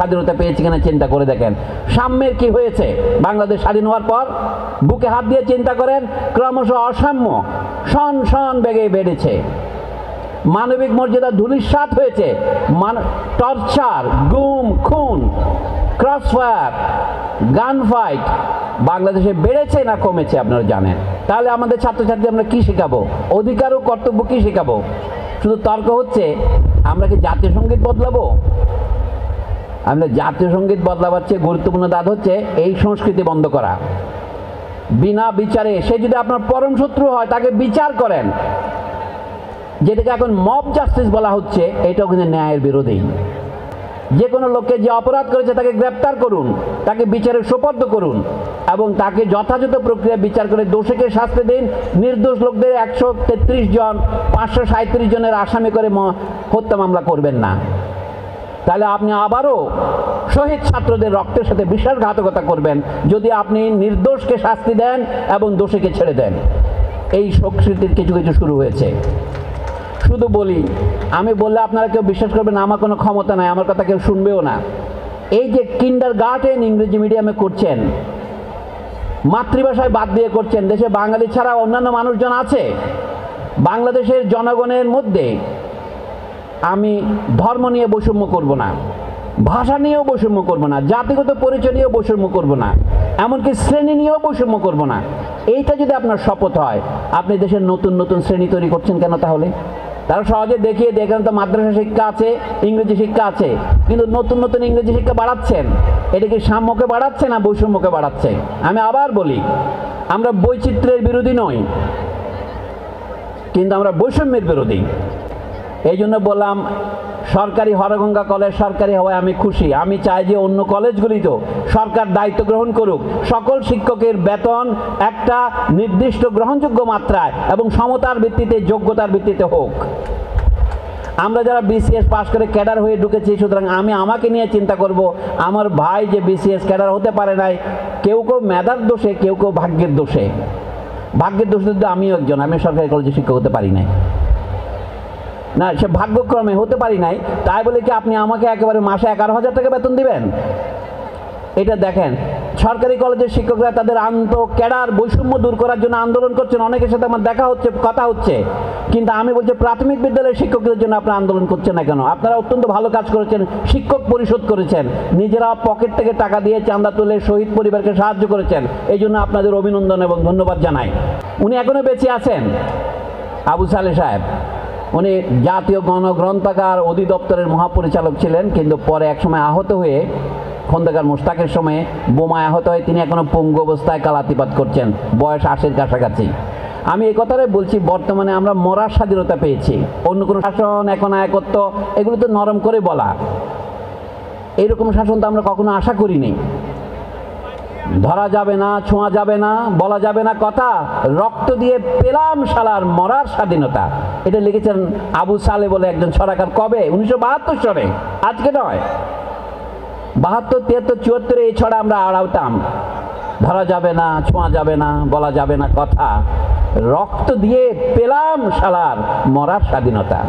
স্বাধীনতা পেয়েছি কিনা চিন্তা করে দেখেন। সাম্যের কি হয়েছে বাংলাদেশ স্বাধীন হওয়ার পর? বুকে হাত দিয়ে চিন্তা করেন, ক্রমশ অসাম্য শন শন বেগে বেড়েছে। মানবিক মর্যাদা ধূলিসাৎ হয়েছে। টর্চার, গুম, খুন, ক্রসফায়ার, গান ফাইট বাংলাদেশে বেড়েছে না কমেছে আপনারা জানেন। তাহলে আমাদের ছাত্রছাত্রী আমরা কি শেখাবো? অধিকার ও কর্তব্য কি শেখাবো? শুধু তর্ক হচ্ছে আমরা কি জাতীয় সঙ্গীত বদলাবো? আমরা জাতীয় সঙ্গীত বদলাবার চেয়ে গুরুত্বপূর্ণ দাদ হচ্ছে এই সংস্কৃতি বন্ধ করা। বিনা বিচারে, সে যদি আপনার পরম শত্রু হয় তাকে বিচার করেন। যেটাকে এখন মব জাস্টিস বলা হচ্ছে, এটাও কিন্তু ন্যায়ের বিরোধী। যে কোনো লোককে যে অপরাধ করেছে তাকে গ্রেপ্তার করুন, তাকে বিচারের সোপর্দ করুন এবং তাকে যথাযথ প্রক্রিয়া বিচার করে দোষীকে শাস্তি দিন। নির্দোষ লোকদের 133 জন 537 জনের আসামি করে হত্যা মামলা করবেন না। তাহলে আপনি আবারও শহীদ ছাত্রদের রক্তের সাথে বিশ্বাসঘাতকতা করবেন যদি আপনি নির্দোষকে শাস্তি দেন এবং দোষীকে ছেড়ে দেন। এই সংস্কৃতির কিছু কিছু শুরু হয়েছে। শুধু বলি, আমি বললে আপনারা কেউ বিশ্বাস করবেন না, আমার কোনো ক্ষমতা নাই, আমার কথা কেউ শুনবেও না। এই যে কিন্ডারগার্টেন ইংরেজি মিডিয়ামে করছেন, মাতৃভাষায় বাদ দিয়ে করছেন, দেশে বাঙালি ছাড়া অন্যান্য মানুষজন আছে। বাংলাদেশের জনগণের মধ্যে আমি ধর্ম নিয়ে বৈষম্য করব না, ভাষা নিয়েও বৈষম্য করব না, জাতিগত পরিচয় নিয়েও বৈষম্য করব না, এমনকি শ্রেণী নিয়েও বৈষম্য করব না। এইটা যদি আপনার শপথ হয়, আপনি দেশের নতুন নতুন শ্রেণী তৈরি করছেন কেন? তাহলে তারা সহজে দেখিয়ে দেখেন তো মাদ্রাসা শিক্ষা আছে, ইংরেজি শিক্ষা আছে, কিন্তু নতুন নতুন ইংরেজি শিক্ষা বাড়াচ্ছেন। এটা কি সাম্যকে বাড়াচ্ছে না বৈষম্যকে বাড়াচ্ছে? আমি আবার বলি, আমরা বৈচিত্র্যের বিরোধী নই, কিন্তু আমরা বৈষম্যের বিরোধী। এই জন্য বললাম, সরকারি হরগঙ্গা কলেজ সরকারি হওয়ায় আমি খুশি। আমি চাই যে অন্য কলেজগুলিতেও সরকার দায়িত্ব গ্রহণ করুক, সকল শিক্ষকের বেতন একটা নির্দিষ্ট গ্রহণযোগ্য মাত্রায় এবং সমতার ভিত্তিতে, যোগ্যতার ভিত্তিতে হোক। আমরা যারা বিসিএস পাস করে ক্যাডার হয়ে ঢুকেছি, সুতরাং আমি আমাকে নিয়ে চিন্তা করব, আমার ভাই যে বিসিএস ক্যাডার হতে পারে নাই, কেউ কেউ মেধার দোষে, কেউ কেউ ভাগ্যের দোষে। ভাগ্যের দোষে যদি আমিও একজন, আমি সরকারি কলেজে শিক্ষক হতে পারি নাই না, সে ভাগ্যক্রমে হতে পারি নাই, তাই বলে কি আপনি আমাকে একেবারে মাসে 11,000 টাকা বেতন দিবেন? এটা দেখেন, সরকারি কলেজের শিক্ষকরা তাদের ক্যাডার বৈষম্য দূর করার জন্য আন্দোলন করছেন। অনেকের সাথে আমার দেখা হচ্ছে, কথা হচ্ছে, কিন্তু আমি বলছি প্রাথমিক বিদ্যালয়ের শিক্ষকদের জন্য আপনারা আন্দোলন করছেন না কেন? আপনারা অত্যন্ত ভালো কাজ করেছেন, শিক্ষক পরিশোধ করেছেন, নিজেরা পকেট থেকে টাকা দিয়ে চাঁদা তুলে শহীদ পরিবারকে সাহায্য করেছেন। এই জন্য আপনাদের অভিনন্দন এবং ধন্যবাদ জানাই। উনি এখনো বেঁচে আছেন, আবু সালেহ সাহেব। উনি জাতীয় গণগ্রন্থাগার অধিদপ্তরের মহাপরিচালক ছিলেন, কিন্তু পরে একসময় আহত হয়ে, খন্দকার মোশতাকের সময়ে বোমায় আহত হয়ে তিনি এখনো পঙ্গু অবস্থায় কালাতিপাত করছেন, বয়স 80-র কাছাকাছি। আমি এই কথাটাই বলছি, বর্তমানে আমরা মরার স্বাধীনতা পেয়েছি। অন্য কোনো শাসন, এখন একত্ব, এগুলো তো নরম করে বলা। এইরকম শাসন তো আমরা কখনো আশা করিনি। ধরা যাবে না, ছোঁয়া যাবে না, বলা যাবে না কথা, রক্ত দিয়ে পেলাম শালার মরার স্বাধীনতা। এটা লিখেছেন আবু সালে বলে একজন ছড়াকার। কবে? 1972 সালে, আজকে নয়। 72, 73, 74 এই ছড়া আমরা আড়াতাম। ধরা যাবে না, ছোঁয়া যাবে না, বলা যাবে না কথা, রক্ত দিয়ে পেলাম শালার মরার স্বাধীনতা।